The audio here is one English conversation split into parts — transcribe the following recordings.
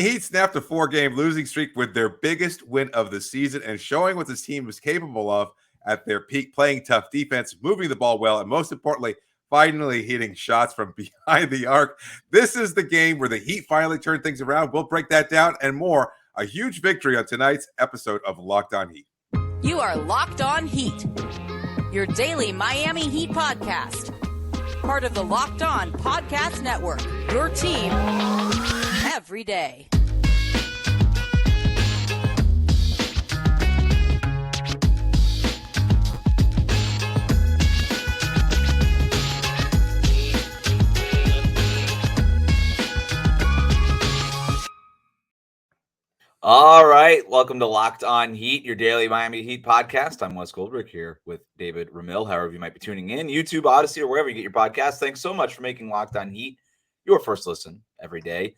Heat snapped a 4-game losing streak with their biggest win of the season and showing what this team was capable of at their peak, playing tough defense, moving the ball well, and most importantly, finally hitting shots from behind the arc. This is the game where the Heat finally turned things around. We'll break that down and more. A huge victory on tonight's episode of Locked On Heat. You are Locked On Heat, your daily Miami Heat podcast. Part of the Locked On Podcast Network, your team every day. All right, welcome to Locked On Heat, your daily Miami Heat podcast. I'm Wes Goldberg here with David Ramil, however you might be tuning in, YouTube, Odyssey, or wherever you get your podcast. Thanks so much for making Locked On Heat your first listen every day.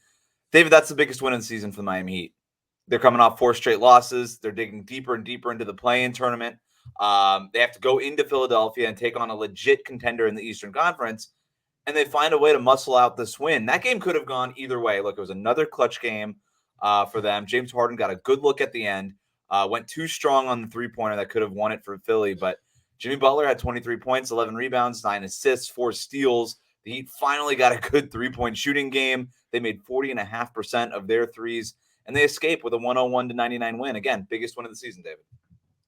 David, that's the biggest win of the season for the Miami Heat. They're coming off 4 straight losses. They're digging deeper and deeper into the play-in tournament. They have to go into Philadelphia and take on a legit contender in the Eastern Conference, and they find a way to muscle out this win. That game could have gone either way. Look, it was another clutch game for them. James Harden got a good look at the end, went too strong on the three-pointer that could have won it for Philly, but Jimmy Butler had 23 points, 11 rebounds, 9 assists, 4 steals. The Heat finally got a good three-point shooting game. They made 40.5% of their threes, and they escaped with a 101-99 win. Again, biggest win of the season, David.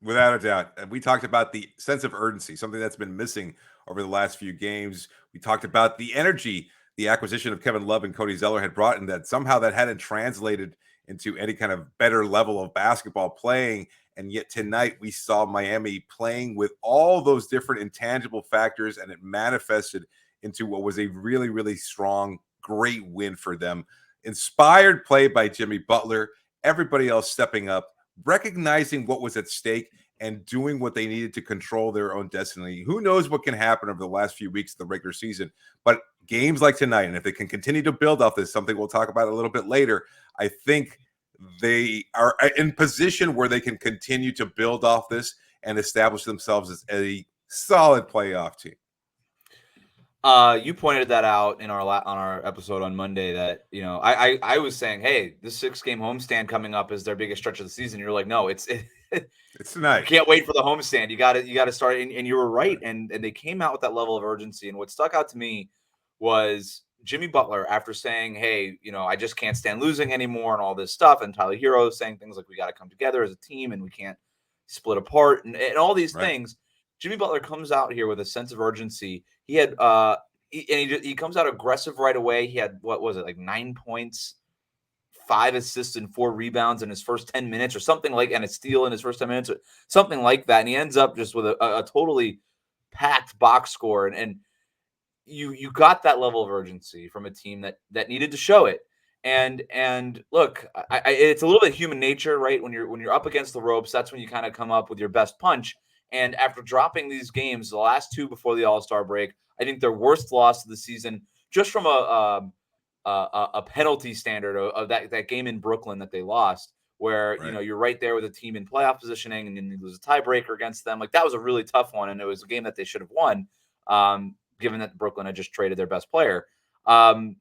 Without a doubt. And we talked about the sense of urgency, something that's been missing over the last few games. We talked about the energy the acquisition of Kevin Love and Cody Zeller had brought in, that somehow that hadn't translated into any kind of better level of basketball playing. And yet tonight we saw Miami playing with all those different intangible factors, and it manifested into what was a really, really strong, great win for them. Inspired play by Jimmy Butler, everybody else stepping up, recognizing what was at stake, and doing what they needed to control their own destiny. Who knows what can happen over the last few weeks of the regular season, but games like tonight, and if they can continue to build off this, something we'll talk about a little bit later, I think they are in position where they can continue to build off this and establish themselves as a solid playoff team. You pointed that out in on our episode on Monday that, I was saying, hey, this 6-game homestand coming up is their biggest stretch of the season. You're like, no, it's tonight. You can't wait for the homestand. You got to start, and you were right. And they came out with that level of urgency. And what stuck out to me was Jimmy Butler, after saying, hey, I just can't stand losing anymore and all this stuff. And Tyler Herro saying things like, we got to come together as a team and we can't split apart and all these things. Jimmy Butler comes out here with a sense of urgency. He had, he comes out aggressive right away. He had, 9 points, 5 assists, and 4 rebounds in his first 10 minutes or something like, and a steal in his first 10 minutes, or something like that. And he ends up just with a totally packed box score. And you got that level of urgency from a team that needed to show it. And look, it's a little bit human nature, right? When you're up against the ropes, that's when you kind of come up with your best punch. And after dropping these games, the last 2 before the All-Star break, I think their worst loss of the season, just from a penalty standard of that game in Brooklyn that they lost, where you're right there with a team in playoff positioning, and then you lose a tiebreaker against them. Like, that was a really tough one, and it was a game that they should have won, given that Brooklyn had just traded their best player. So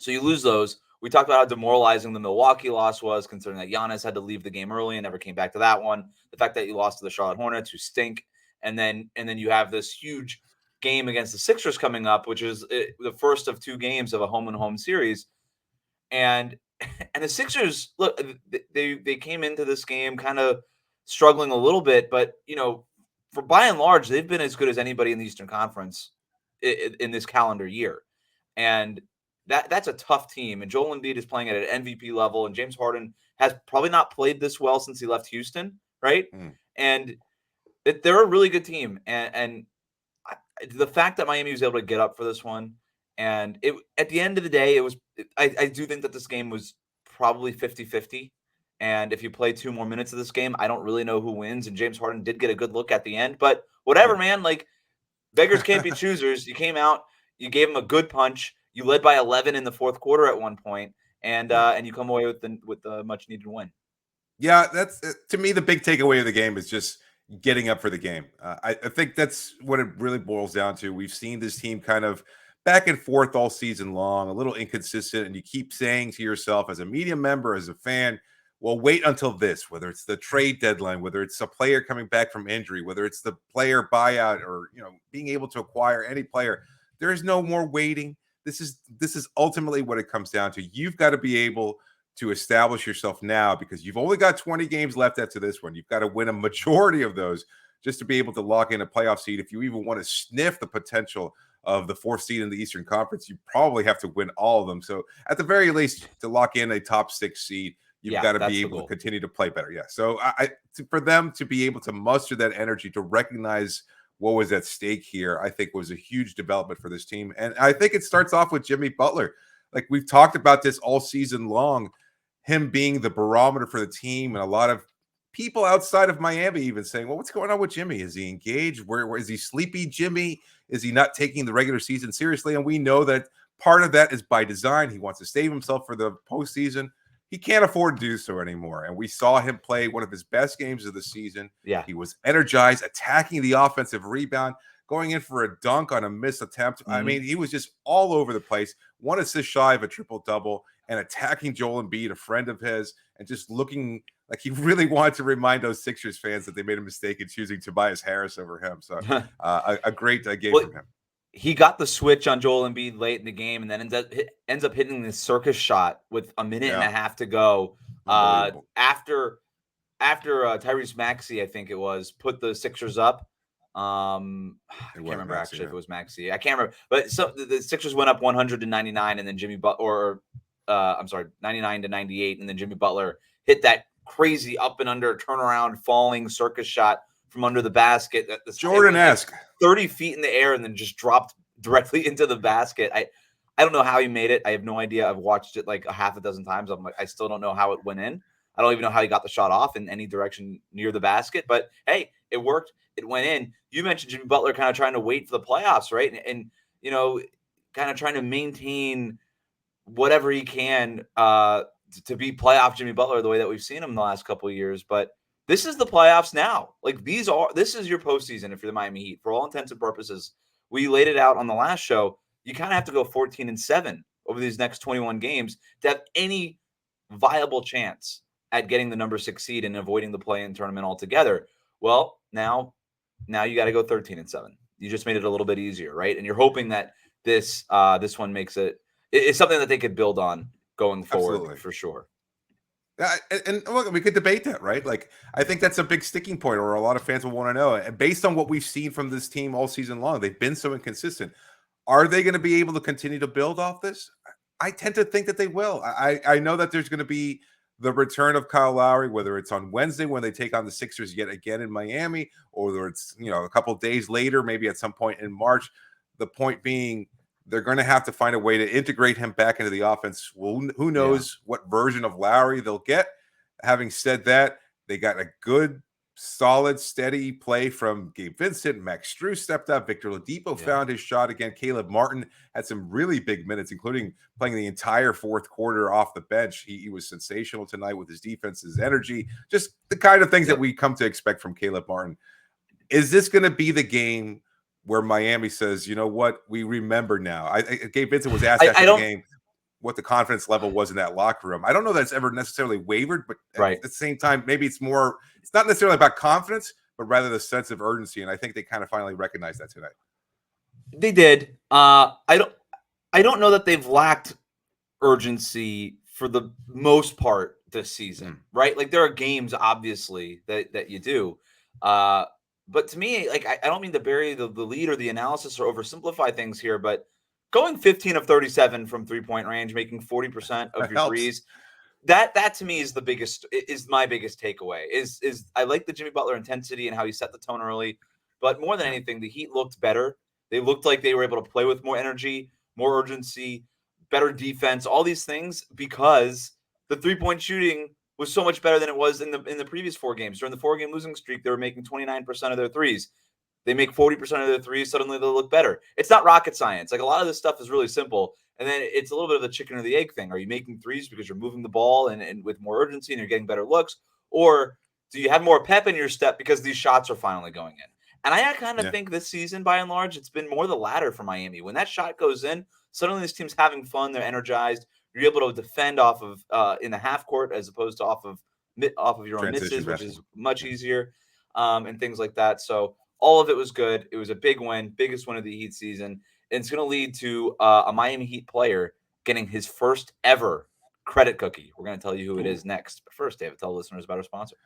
you lose those. We talked about how demoralizing the Milwaukee loss was, considering that Giannis had to leave the game early and never came back to that one. The fact that you lost to the Charlotte Hornets, who stink, and then you have this huge game against the Sixers coming up, which is the first of 2 games of a home-and-home series. And the Sixers, look, they came into this game kind of struggling a little bit, but for by and large, they've been as good as anybody in the Eastern Conference in this calendar year. And that's a tough team. And Joel Embiid is playing at an MVP level, and James Harden has probably not played this well since he left Houston, right? And they're a really good team. And the fact that Miami was able to get up for this one, and at the end of the day, I do think that this game was probably 50-50. And if you play 2 more minutes of this game, I don't really know who wins. And James Harden did get a good look at the end, but whatever, man. Like, beggars can't be choosers. You came out, you gave him a good punch. You led by 11 in the fourth quarter at one point, and you come away with the much needed win. Yeah, that's to me the big takeaway of the game is just getting up for the game. I think that's what it really boils down to. We've seen this team kind of back and forth all season long, a little inconsistent, and you keep saying to yourself as a media member, as a fan, well, wait until this, whether it's the trade deadline, whether it's a player coming back from injury, whether it's the player buyout, or being able to acquire any player. There is no more waiting. This is ultimately what it comes down to. You've got to be able to establish yourself now, because you've only got 20 games left after this one. You've got to win a majority of those just to be able to lock in a playoff seed. If you even want to sniff the potential of the 4th seed in the Eastern Conference, you probably have to win all of them. So at the very least, to lock in a top 6 seed, you've got to be able to continue to play better. Yeah. So for them to be able to muster that energy to recognize what was at stake here, I think was a huge development for this team. And I think it starts off with Jimmy Butler. Like, we've talked about this all season long, him being the barometer for the team, and a lot of people outside of Miami even saying, well, what's going on with Jimmy? Is he engaged? Where is he sleepy, Jimmy? Is he not taking the regular season seriously? And we know that part of that is by design. He wants to save himself for the postseason. He can't afford to do so anymore. And we saw him play one of his best games of the season. Yeah. He was energized, attacking the offensive rebound, going in for a dunk on a missed attempt. I mean, he was just all over the place. 1 assist shy of a triple-double, and attacking Joel Embiid, a friend of his, and just looking like he really wanted to remind those Sixers fans that they made a mistake in choosing Tobias Harris over him. So a great game from him. He got the switch on Joel Embiid late in the game, and then ends up hitting this circus shot with a minute and a half to go. After Tyrese Maxey, I think it was, put the Sixers up. I can't remember if it was Maxey. I can't remember, but the Sixers went up 100-99, and then Jimmy Butler, 99-98, and then Jimmy Butler hit that crazy up and under turnaround falling circus shot from under the basket. Jordan-esque. 30 feet in the air and then just dropped directly into the basket. I don't know how he made it. I have no idea. I've watched it like a half a dozen times. I still don't know how it went in. I don't even know how he got the shot off in any direction near the basket. But hey, it worked. It went in. You mentioned Jimmy Butler kind of trying to wait for the playoffs, right? And kind of trying to maintain whatever he can to be playoff Jimmy Butler the way that we've seen him the last couple of years. But this is the playoffs now. Like, this is your postseason if you're the Miami Heat. For all intents and purposes, we laid it out on the last show. You kind of have to go 14-7 over these next 21 games to have any viable chance at getting the number 6 seed and avoiding the play-in tournament altogether. Well, now you got to go 13-7. You just made it a little bit easier, right? And you're hoping that this one makes it's something that they could build on going forward. Absolutely. For sure. And look, we could debate that, right? Like, I think that's a big sticking point, or a lot of fans will want to know. And based on what we've seen from this team all season long, they've been so inconsistent. Are they going to be able to continue to build off this? I tend to think that they will. I know that there's going to be the return of Kyle Lowry, whether it's on Wednesday when they take on the Sixers yet again in Miami, or whether it's a couple of days later, maybe at some point in March. The point being, they're going to have to find a way to integrate him back into the offense. Well, who knows what version of Lowry they'll get. Having said that, they got a good, solid, steady play from Gabe Vincent. Max Strus stepped up. Victor Oladipo found his shot again. Caleb Martin had some really big minutes, including playing the entire 4th quarter off the bench. He was sensational tonight with his defense, his energy, just the kind of things that we come to expect from Caleb Martin. Is this going to be the game where Miami says, you know what, we remember now? Gabe Vincent was asked after the game what the confidence level was in that locker room. I don't know that it's ever necessarily wavered, but at the same time, maybe it's not necessarily about confidence, but rather the sense of urgency. And I think they kind of finally recognized that tonight. They did. I don't know that they've lacked urgency for the most part this season, right? Like, there are games, obviously, that you do. But to me, like, I don't mean to bury the lead or the analysis or oversimplify things here, but going 15 of 37 from 3-point range, making 40% of your threes, that to me is my biggest takeaway. Is I like the Jimmy Butler intensity and how he set the tone early, but more than anything, the Heat looked better. They looked like they were able to play with more energy, more urgency, better defense, all these things, because the 3-point shooting was so much better than it was in the previous 4 games. During the 4-game losing streak, they were making 29% of their threes. They make 40% of their threes, suddenly they look better. It's not rocket science. Like, a lot of this stuff is really simple. And then it's a little bit of the chicken or the egg thing. Are you making threes because you're moving the ball and with more urgency and you're getting better looks? Or do you have more pep in your step because these shots are finally going in? And I kind of Yeah. think this season, by and large, it's been more the latter for Miami. When that shot goes in, suddenly this team's having fun. They're energized. You're able to defend off of in the half court as opposed to off of your own Transition misses, which is basketball. much easier, and things like that. So all of it was good. It was a big win, biggest win of the Heat season. And it's going to lead to a Miami Heat player getting his first ever credit cookie. We're going to tell you who it is next. But first, David, tell listeners about our sponsor.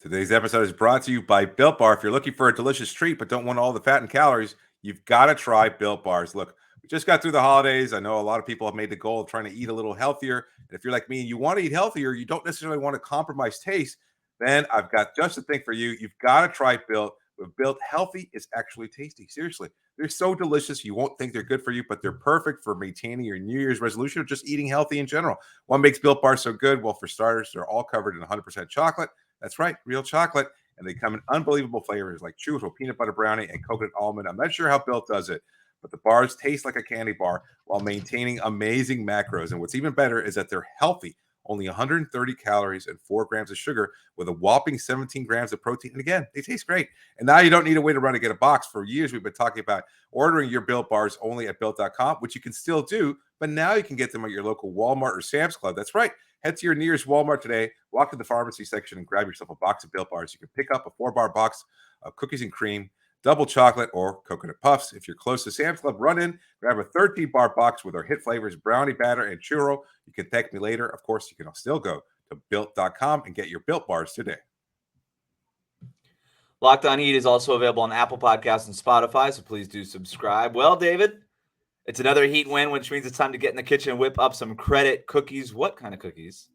Today's episode is brought to you by Built Bar. If you're looking for a delicious treat but don't want all the fat and calories, you've got to try Built Bars. Look, we just got through the holidays. I know a lot of people have made the goal of trying to eat a little healthier. And if you're like me and you want to eat healthier, you don't necessarily want to compromise taste, then I've got just the thing for you. You've got to try Built. With Built, healthy is actually tasty. Seriously, they're so delicious. You won't think they're good for you, but they're perfect for maintaining your New Year's resolution or just eating healthy in general. What makes Built Bars so good? Well, for starters, they're all covered in 100% chocolate. That's right, real chocolate. And they come in unbelievable flavors like churro, peanut butter brownie, and coconut almond. I'm not sure how Built does it, but the bars taste like a candy bar while maintaining amazing macros. And what's even better is that they're healthy. Only 130 calories and 4 grams of sugar with a whopping 17 grams of protein. And again, they taste great. And now you don't need to wait around to get a box. For years, we've been talking about ordering your Built Bars only at Built.com, which you can still do. But now you can get them at your local Walmart or Sam's Club. That's right. Head to your nearest Walmart today, walk to the pharmacy section, and grab yourself a box of Built Bars. You can pick up a 4-bar box of cookies and cream, double chocolate, or coconut puffs. If you're close to Sam's Club, run in, grab a 13-bar box with our hit flavors, brownie batter, and churro. You can thank me later. Of course, you can still go to Built.com and get your Built Bars today. Locked On Heat is also available on Apple Podcasts and Spotify, so please do subscribe. Well, David, it's another Heat win, which means it's time to get in the kitchen and whip up some credit cookies. What kind of cookies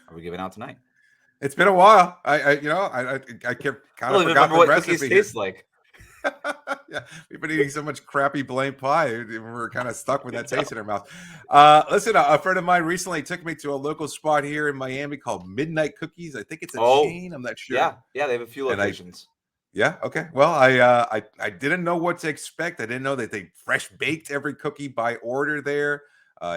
are we giving out tonight? It's been a while. I kept kind of forgot the what recipe cookies taste like. Yeah, we've been eating so much crappy blame pie. We're kind of stuck with that taste in our mouth. Listen, a friend of mine recently took me to a local spot here in Miami called Midnight Cookies. I think it's a chain. I'm not sure. Yeah, they have a few locations. Yeah. Okay. Well, I didn't know what to expect. I didn't know that they fresh baked every cookie by order there.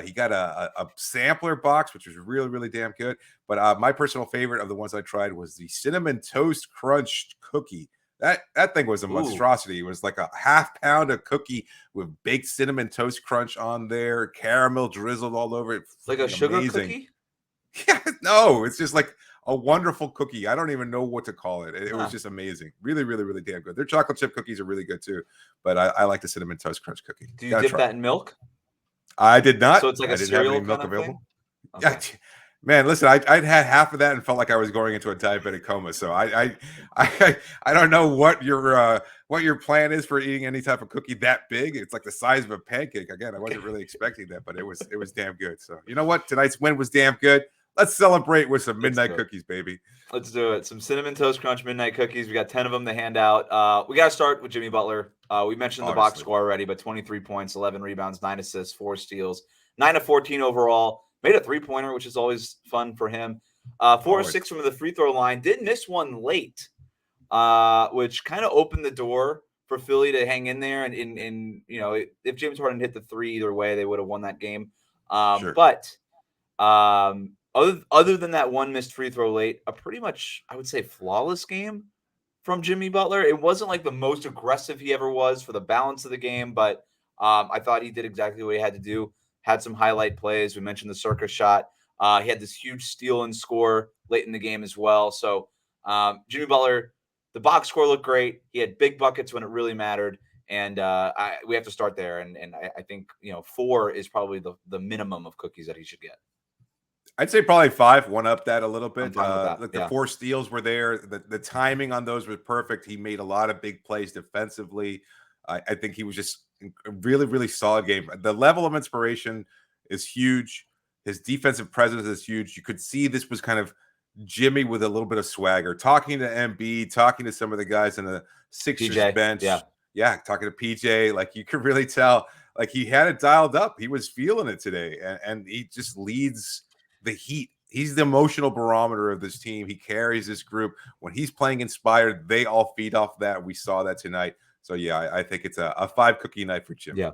He got a sampler box, which was really, really damn good. But my personal favorite of the ones I tried was the Cinnamon Toast Crunch cookie. That thing was a monstrosity. It was like a half pound of cookie with baked cinnamon toast crunch on there, caramel drizzled all over it. Like a sugar cookie? Yeah, no, it's just like a wonderful cookie. I don't even know what to call it. It was just amazing. Really, really, really damn good. Their chocolate chip cookies are really good too, but I like the cinnamon toast crunch cookie. Do you dip that in milk? I did not. So it's like a cereal milk available? Okay. Yeah. Man, listen, I'd had half of that and felt like I was going into a diabetic coma. So I don't know what your plan is for eating any type of cookie that big. It's like the size of a pancake. Again, I wasn't really expecting that, but it was damn good. So you know what? Tonight's win was damn good. Let's celebrate with some midnight cookies, baby. Let's do it. Some Cinnamon Toast Crunch midnight cookies. We got 10 of them to hand out. We got to start with Jimmy Butler. We mentioned the box score already, but 23 points, 11 rebounds, 9 assists, 4 steals, 9 of 14 overall. Made a 3-pointer, which is always fun for him. 4 of 6 from the free throw line. Did miss one late, which kind of opened the door for Philly to hang in there. And you know, if James Harden hit the 3 either way, they would have won that game. Sure. But other than that one missed free throw late, a pretty much, I would say, flawless game from Jimmy Butler. It wasn't like the most aggressive he ever was for the balance of the game, but I thought he did exactly what he had to do. Had some highlight plays. We mentioned the circus shot. He had this huge steal and score late in the game as well. So Jimmy Butler, the box score looked great. He had big buckets when it really mattered. And we have to start there. And I think, 4 is probably the minimum of cookies that he should get. I'd say probably 5, one up that a little bit. The 4 steals were there. The timing on those was perfect. He made a lot of big plays defensively. I think he was just a really, really solid game. The level of inspiration is huge. His defensive presence is huge. You could see this was kind of Jimmy with a little bit of swagger, talking to MB, talking to some of the guys in the Sixers bench. Yeah, talking to PJ. Like, you could really tell, like, he had it dialed up. He was feeling it today, and he just leads the Heat. He's the emotional barometer of this team. He carries this group. When he's playing inspired, they all feed off that. We saw that tonight. So, yeah, I think it's a 5-cookie night for Jim. Yeah.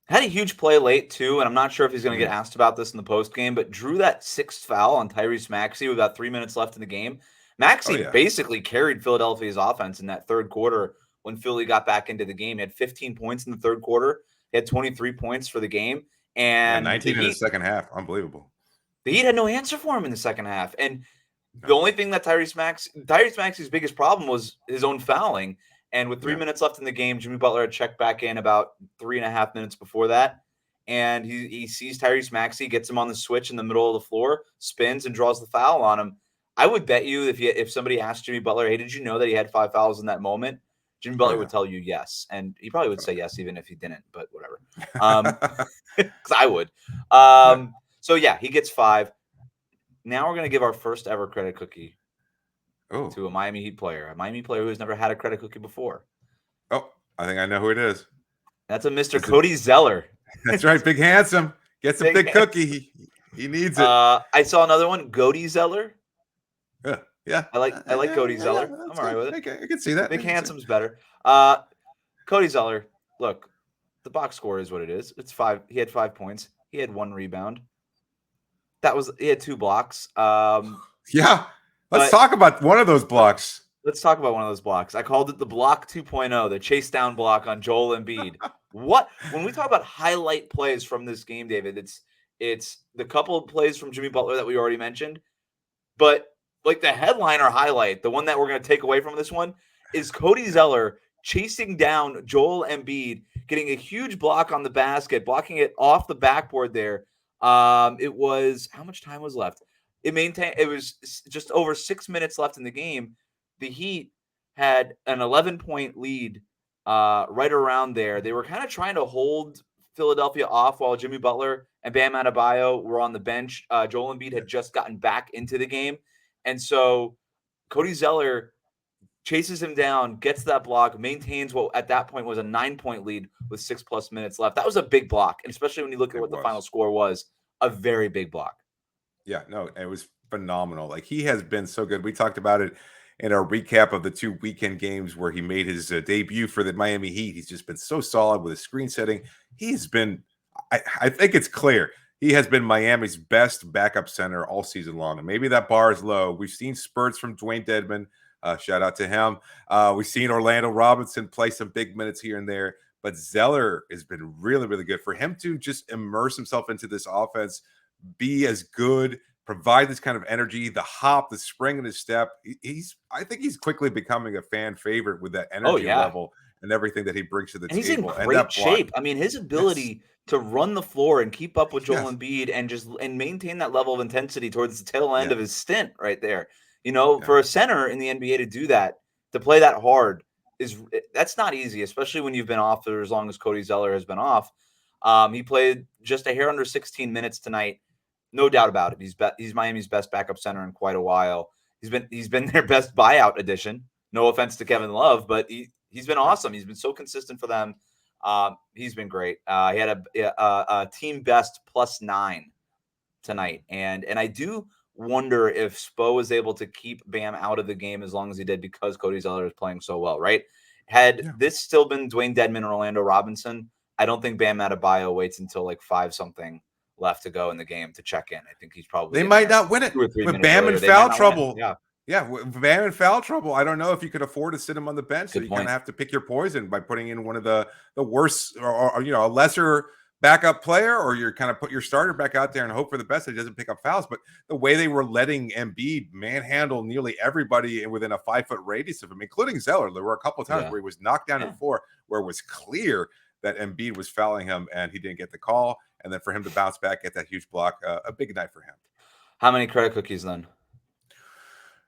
Had a huge play late, too, and I'm not sure if he's going to get asked about this in the postgame, but drew that 6th foul on Tyrese Maxey with about 3 minutes left in the game. Maxey basically carried Philadelphia's offense in that third quarter when Philly got back into the game. He had 15 points in the third quarter. He had 23 points for the game. And 19 in the second half. Unbelievable. The Heat had no answer for him in the second half. And the only thing that Tyrese Maxey's biggest problem was his own fouling. And with 3 minutes left in the game, Jimmy Butler had checked back in about 3.5 minutes before that. And he sees Tyrese Maxey, gets him on the switch in the middle of the floor, spins and draws the foul on him. I would bet you if somebody asked Jimmy Butler, hey, did you know that he had 5 fouls in that moment? Jimmy Butler would tell you yes. And he probably would say yes even if he didn't, but whatever. Because I would. So, yeah, he gets 5. Now we're going to give our first ever credit cookie to a Miami Heat player, who has never had a credit cookie before. Oh, I think I know who it is. That's a Mr. Cody Zeller. That's right. Big handsome. Gets a big cookie. He needs it. I saw another one. Cody Zeller. Yeah. I like Cody Zeller. I'm all right with it. Okay, I can see that. Big handsome's better. Cody Zeller. Look, the box score is what it is. It's 5. He had 5 points. He had 1 rebound. He had 2 blocks. Yeah. Let's talk about one of those blocks. Let's talk about one of those blocks. I called it the block 2.0, the chase down block on Joel Embiid. When we talk about highlight plays from this game, David, it's the couple of plays from Jimmy Butler that we already mentioned, but like the headliner highlight, the one that we're going to take away from this one is Cody Zeller chasing down Joel Embiid, getting a huge block on the basket, blocking it off the backboard there. It was, how much time was left? It was just over 6 minutes left in the game. The Heat had an 11-point lead right around there. They were kind of trying to hold Philadelphia off while Jimmy Butler and Bam Adebayo were on the bench. Joel Embiid had just gotten back into the game. And so Cody Zeller chases him down, gets that block, maintains what at that point was a 9-point lead with 6+ minutes left. That was a big block, and especially when you look at what the final score was, a very big block. Yeah, no, it was phenomenal. Like, he has been so good. We talked about it in our recap of the 2 weekend games where he made his debut for the Miami Heat. He's just been so solid with his screen setting. He's been, I think it's clear, he has been Miami's best backup center all season long. And maybe that bar is low. We've seen spurts from Dwayne Dedmon. Shout out to him. We've seen Orlando Robinson play some big minutes here and there. But Zeller has been really, really good. For him to just immerse himself into this offense, be as good, provide this kind of energy, the hop, the spring in his step. I think he's quickly becoming a fan favorite with that energy level and everything that he brings to the table. He's in great shape. I mean, his ability to run the floor and keep up with Joel Embiid and maintain that level of intensity towards the tail end of his stint right there. You know, for a center in the NBA to do that, to play that hard, that's not easy, especially when you've been off for as long as Cody Zeller has been off. He played just a hair under 16 minutes tonight. No doubt about it. He's Miami's best backup center in quite a while. He's been their best buyout addition. No offense to Kevin Love, but he's been awesome. He's been so consistent for them. He's been great. He had a team best +9 tonight, and I do wonder if Spo was able to keep Bam out of the game as long as he did because Cody Zeller is playing so well. Right? Had this still been Dwayne Dedmon or Orlando Robinson, I don't think Bam Adebayo waits until like 5-something left to go in the game to check in. I think he's probably they might not win it with Bam in foul trouble. With Bam in foul trouble. I don't know if you could afford to sit him on the bench. So you kind of have to pick your poison by putting in one of the worst or a lesser backup player, or you're kind of put your starter back out there and hope for the best that he doesn't pick up fouls. But the way they were letting Embiid manhandle nearly everybody within a 5-foot radius of him, including Zeller, there were a couple of times where he was knocked down to the floor, where it was clear that Embiid was fouling him and he didn't get the call. And then for him to bounce back, get that huge block, a big night for him. How many credit cookies then?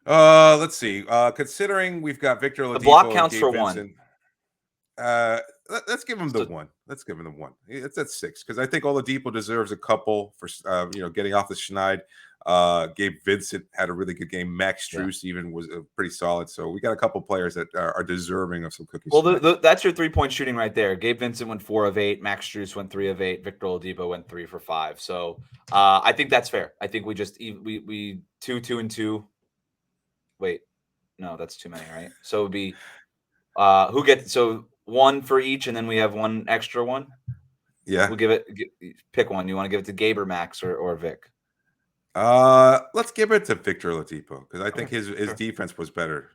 Let's see. Considering we've got Victor Oladipo, the block counts for Vincent, 1. Let's give him the 1. Let's give him the 1. It's at 6 because I think Oladipo deserves a couple for getting off the schneid. Gabe Vincent had a really good game. Max Strus even was pretty solid. So we got a couple players that are deserving of some cookies. Well, that's your 3-point shooting right there. Gabe Vincent went 4 of 8. Max Strus went 3 of 8. Victor Oladipo went 3 for 5. So I think that's fair. I think we just we 2, 2, and 2. Wait, no, that's too many, right? So it would be who gets 1 for each, and then we have 1 extra one. Yeah, we'll pick one. You want to give it to Gabe or Max or Vic? Let's give it to Victor Oladipo because I think his defense was better.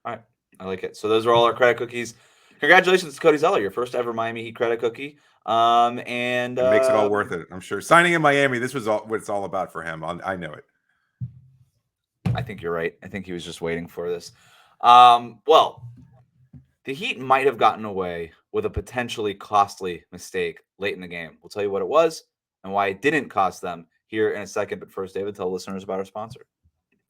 All right, I like it. So those are all our credit cookies. Congratulations to Cody Zeller, your first ever Miami Heat credit cookie. And It makes it all worth it, I'm sure. Signing in Miami, this was what it's all about for him. I know it. I think you're right. I think he was just waiting for this. Well, the Heat might have gotten away with a potentially costly mistake late in the game. We'll tell you what it was and why it didn't cost them here in a second. But first, David, tell listeners about our sponsor.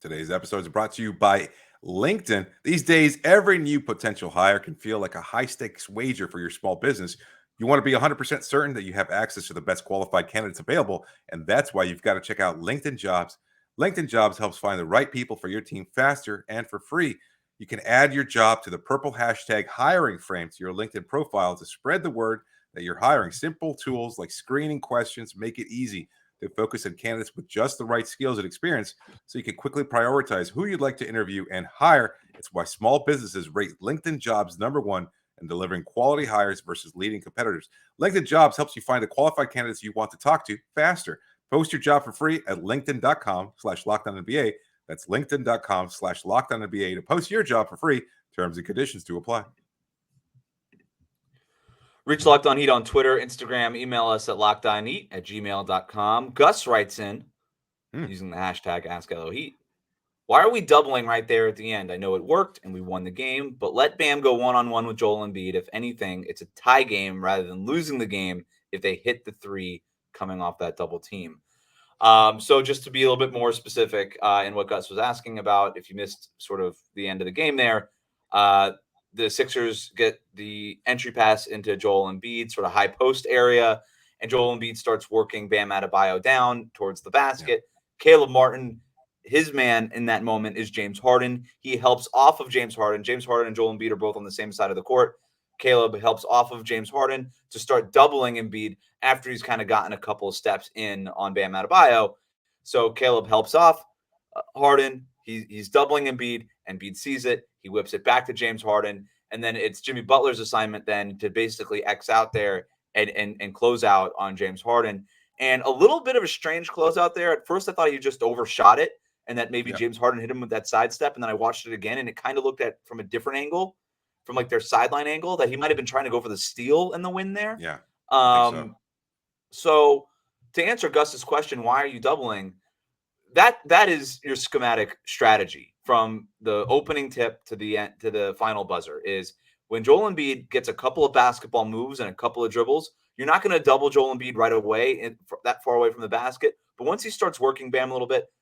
Today's episode is brought to you by LinkedIn. These days, every new potential hire can feel like a high-stakes wager for your small business. You want to be 100% certain that you have access to the best qualified candidates available, and that's why you've got to check out LinkedIn Jobs. LinkedIn Jobs helps find the right people for your team faster and for free. You can add your job to the purple hashtag hiring frame to your LinkedIn profile to spread the word that you're hiring. Simple tools like screening questions make it easy to focus on candidates with just the right skills and experience so you can quickly prioritize who you'd like to interview and hire. It's why small businesses rate LinkedIn Jobs #1 in delivering quality hires versus leading competitors. LinkedIn Jobs helps you find the qualified candidates you want to talk to faster. Post your job for free at linkedin.com/LockedOnNBA. That's linkedin.com/LockedOnNBA to post your job for free. Terms and conditions to apply. Reach Locked On Heat on Twitter, Instagram, email us at lockedonheat@gmail.com. Gus writes in using the hashtag AskLOHeat. Why are we doubling right there at the end? I know it worked and we won the game, but let Bam go one-on-one with Joel Embiid. If anything, it's a tie game rather than losing the game if they hit the three coming off that double team. So just to be a little bit more specific in what Gus was asking about, if you missed sort of the end of the game there, the Sixers get the entry pass into Joel Embiid, sort of high post area, and Joel Embiid starts working Bam Adebayo down towards the basket. Yeah. Caleb Martin, his man in that moment is James Harden. He helps off of James Harden. James Harden and Joel Embiid are both on the same side of the court. Caleb helps off of James Harden to start doubling Embiid after he's kind of gotten a couple of steps in on Bam Adebayo. So Caleb helps off Harden. He's doubling Embiid. Embiid sees it. He whips it back to James Harden. And then it's Jimmy Butler's assignment then to basically X out there and close out on James Harden. And a little bit of a strange closeout there. At first, I thought he just overshot it and that maybe James Harden hit him with that sidestep. And then I watched it again, and it kind of looked at from a different angle, from like their sideline angle, that he might have been trying to go for the steal and the win there. Yeah. I think so to answer Gus's question, why are you doubling? That is your schematic strategy from the opening tip to the end, to the final buzzer, is when Joel Embiid gets a couple of basketball moves and a couple of dribbles, you're not going to double Joel Embiid right away that far away from the basket. But once he starts working Bam a little bit,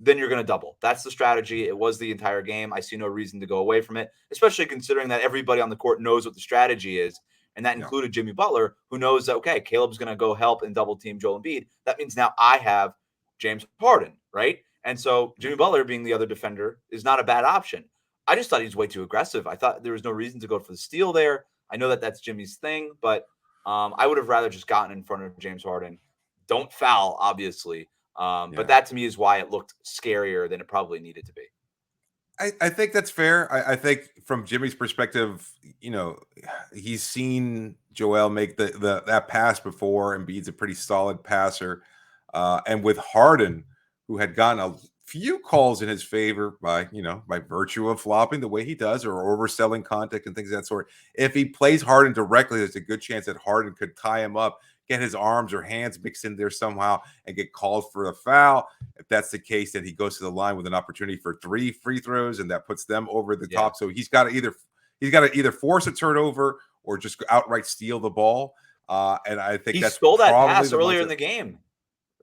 then you're going to double. That's the strategy. It was the entire game. I see no reason to go away from it, especially considering that everybody on the court knows what the strategy is. And that included Jimmy Butler, who knows that, okay, Caleb's going to go help and double team Joel Embiid. That means now I have James Harden, right? And so Jimmy Butler being the other defender is not a bad option. I just thought he was way too aggressive. I thought there was no reason to go for the steal there. I know that that's Jimmy's thing, but I would have rather just gotten in front of James Harden. Don't foul, obviously. But that to me is why it looked scarier than it probably needed to be. I think that's fair. I think from Jimmy's perspective, you know, he's seen Joel make that pass before. Embiid's a pretty solid passer. And with Harden, who had gotten a few calls in his favor by virtue of flopping the way he does or overselling contact and things of that sort. If he plays Harden directly, there's a good chance that Harden could tie him up, get his arms or hands mixed in there somehow and get called for a foul. If that's the case, then he goes to the line with an opportunity for 3 free throws, and that puts them over the top. So he's got to either force a turnover or just outright steal the ball. And I think he that's stole that probably pass earlier in the game.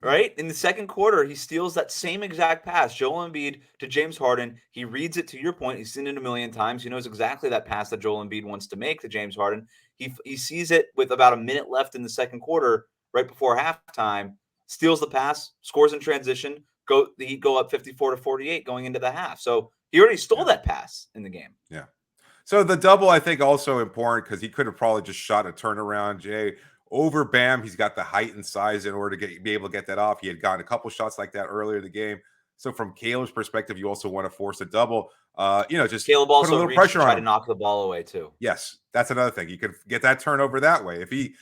Right? In the second quarter, he steals that same exact pass. Joel Embiid to James Harden. He reads it, to your point. He's seen it a million times. He knows exactly that pass that Joel Embiid wants to make to James Harden. He sees it with about a minute left in the second quarter, right before halftime, steals the pass, scores in transition. The Heat go up 54-48 going into the half. So he already stole that pass in the game. Yeah. So the double, I think, also important because he could have probably just shot a turnaround, Jay. Over Bam, he's got the height and size in order to be able to get that off. He had gotten a couple shots like that earlier in the game. So from Caleb's perspective, you also want to force a double. Just Caleb also put a little pressure on him. To knock the ball away too. Yes, that's another thing. You can get that turnover that way. If he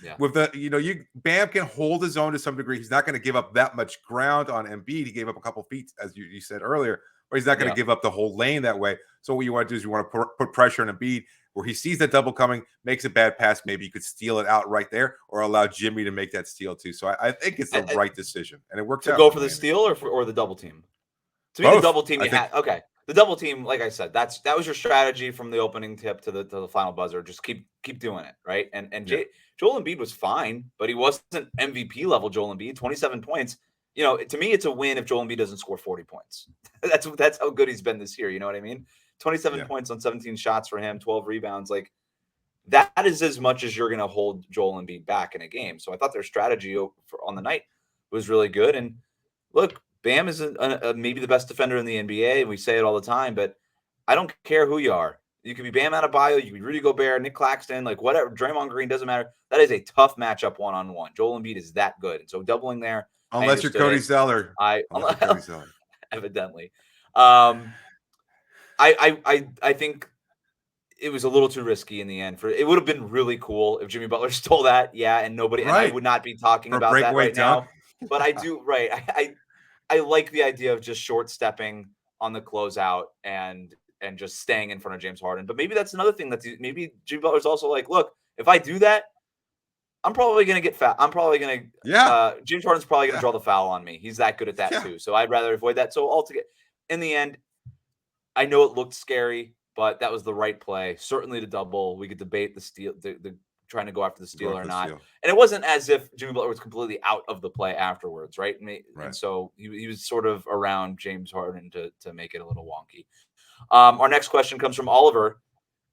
Bam can hold his own to some degree. He's not going to give up that much ground on Embiid. He gave up a couple feet, as you said earlier, but he's not going to give up the whole lane that way. So what you want to do is you want to put pressure on Embiid. where he sees that double coming, makes a bad pass. Maybe you could steal it out right there or allow Jimmy to make that steal too. So I think it's the right decision, and it works to out. go for the steal or the double team. To me, Both. the double team okay. The double team, like I said, that was your strategy from the opening tip to the final buzzer. Just keep doing it, right? And Joel Embiid was fine, but he wasn't MVP level Joel Embiid. 27 points. To me, it's a win if Joel Embiid doesn't score 40 points. That's how good he's been this year. You know what I mean? 27 points on 17 shots for him, 12 rebounds. Like that is as much as you're going to hold Joel Embiid back in a game. So I thought their strategy on the night was really good. And look, Bam is maybe the best defender in the NBA, and we say it all the time, but I don't care who you are. You could be Bam Adebayo, you could be Rudy Gobert, Nick Claxton, like whatever, Draymond Green, doesn't matter. That is a tough matchup one-on-one. Joel Embiid is that good. And so doubling there. Unless you're Cody Zeller. Evidently. I think it was a little too risky in the end. It would have been really cool if Jimmy Butler stole that, and nobody, and I would not be talking about that right now. But I do, right. I like the idea of just short stepping on the closeout and just staying in front of James Harden. But maybe that's another thing maybe Jimmy Butler's also like, look, if I do that, I'm probably going to get foul. I'm probably going to, James Harden's probably going to draw the foul on me. He's that good at that too. So I'd rather avoid that. So altogether, in the end, I know it looked scary, but that was the right play. Certainly to double. We could debate the steal, the trying to go after the steal or not. And it wasn't as if Jimmy Butler was completely out of the play afterwards, right? And so he was sort of around James Harden to make it a little wonky. Our next question comes from Oliver.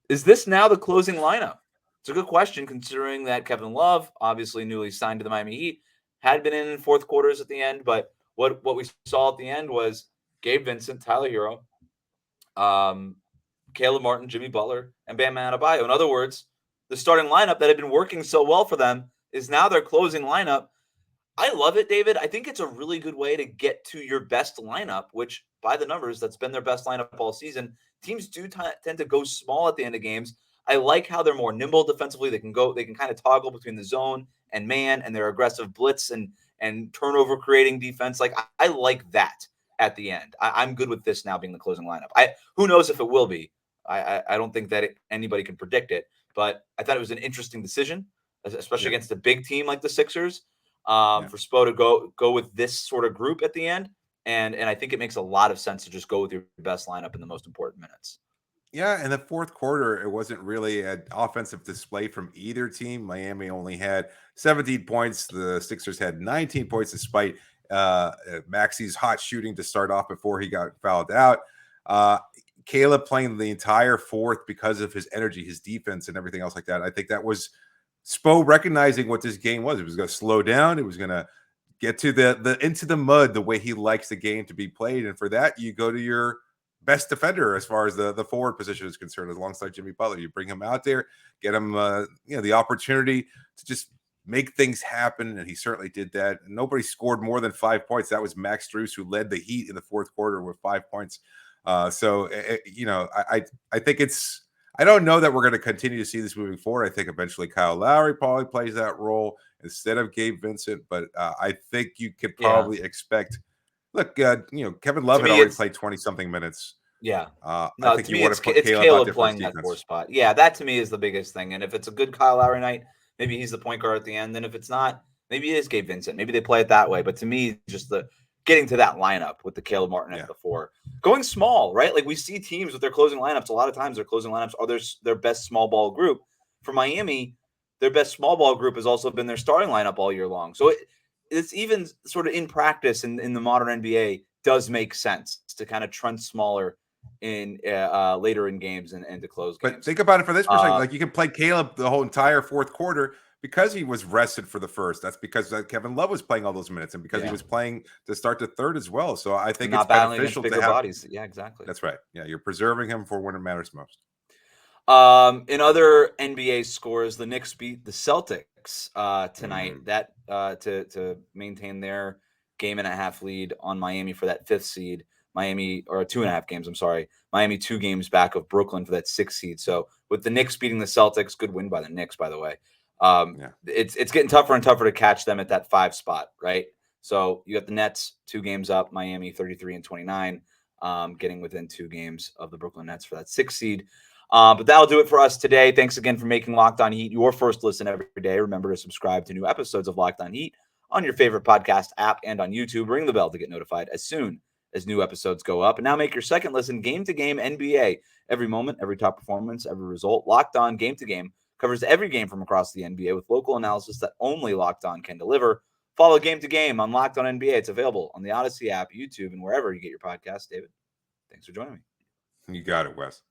Is this now the closing lineup? It's a good question considering that Kevin Love, obviously newly signed to the Miami Heat, had been in fourth quarters at the end. But what we saw at the end was Gabe Vincent, Tyler Herro, Caleb Martin, Jimmy Butler, and Bam Adebayo. In other words, the starting lineup that had been working so well for them is now their closing lineup. I love it, David. I think it's a really good way to get to your best lineup, which by the numbers, that's been their best lineup all season. Teams do tend to go small at the end of games. I like how they're more nimble defensively. They can kind of toggle between the zone and man, and their aggressive blitz and turnover creating defense. Like I like that at the end. I'm good with this now being the closing lineup. Who knows if it will be? I don't think that anybody can predict it. But I thought it was an interesting decision, especially against a big team like the Sixers, for Spo to go with this sort of group at the end. And I think it makes a lot of sense to just go with your best lineup in the most important minutes. Yeah, in the fourth quarter, it wasn't really an offensive display from either team. Miami only had 17 points. The Sixers had 19 points despite Maxi's hot shooting to start off before he got fouled out. Caleb playing the entire fourth because of his energy, his defense, and everything else like that. I think that was Spo recognizing what this game was. It was going to slow down. It was going to get to the into the mud the way he likes the game to be played. And for that, you go to your best defender as far as the forward position is concerned, alongside Jimmy Butler. You bring him out there, get him the opportunity to just make things happen, and he certainly did that. And nobody scored more than 5 points. That was Max Strus, who led the Heat in the fourth quarter with 5 points. I think I don't know that we're going to continue to see this moving forward. I think eventually Kyle Lowry probably plays that role instead of Gabe Vincent, but I think you could probably expect. Look, Kevin Love had already played 20-something minutes. Yeah. I think you want to put Caleb playing that fourth spot. Yeah, that to me is the biggest thing. And if it's a good Kyle Lowry night, maybe he's the point guard at the end. Then if it's not, maybe it is Gabe Vincent. Maybe they play it that way. But to me, just the getting to that lineup with the Caleb Martin at the four. Going small, right? Like we see teams with their closing lineups. A lot of times their closing lineups are their best small ball group. For Miami, their best small ball group has also been their starting lineup all year long. So it's even sort of in practice in the modern NBA does make sense to kind of trend smaller in later in games and to close games. But think about it for this perspective. Like you can play Caleb the whole entire fourth quarter because he was rested for the first. That's because Kevin Love was playing all those minutes and because he was playing to start the third as well. So I think it's beneficial to have bodies. Yeah, exactly. That's right. Yeah, you're preserving him for when it matters most. In other NBA scores, the Knicks beat the Celtics tonight. That to maintain their game-and-a-half lead on Miami for that fifth seed. Miami, or 2.5 games, I'm sorry. Miami 2 games back of Brooklyn for that 6th seed. So with the Knicks beating the Celtics, good win by the Knicks, by the way. It's getting tougher and tougher to catch them at that 5 spot, right? So you got the Nets 2 games up, Miami 33-29, getting within 2 games of the Brooklyn Nets for that 6th seed. But that'll do it for us today. Thanks again for making Locked On Heat your first listen every day. Remember to subscribe to new episodes of Locked On Heat on your favorite podcast app and on YouTube. Ring the bell to get notified as soon as new episodes go up. And now make your second listen Game to Game NBA. Every moment, every top performance, every result. Locked On Game to Game covers every game from across the NBA with local analysis that only Locked On can deliver. Follow Game to Game on Locked On NBA. It's available on the Odyssey app, YouTube, and wherever you get your podcasts. David, thanks for joining me. You got it, Wes.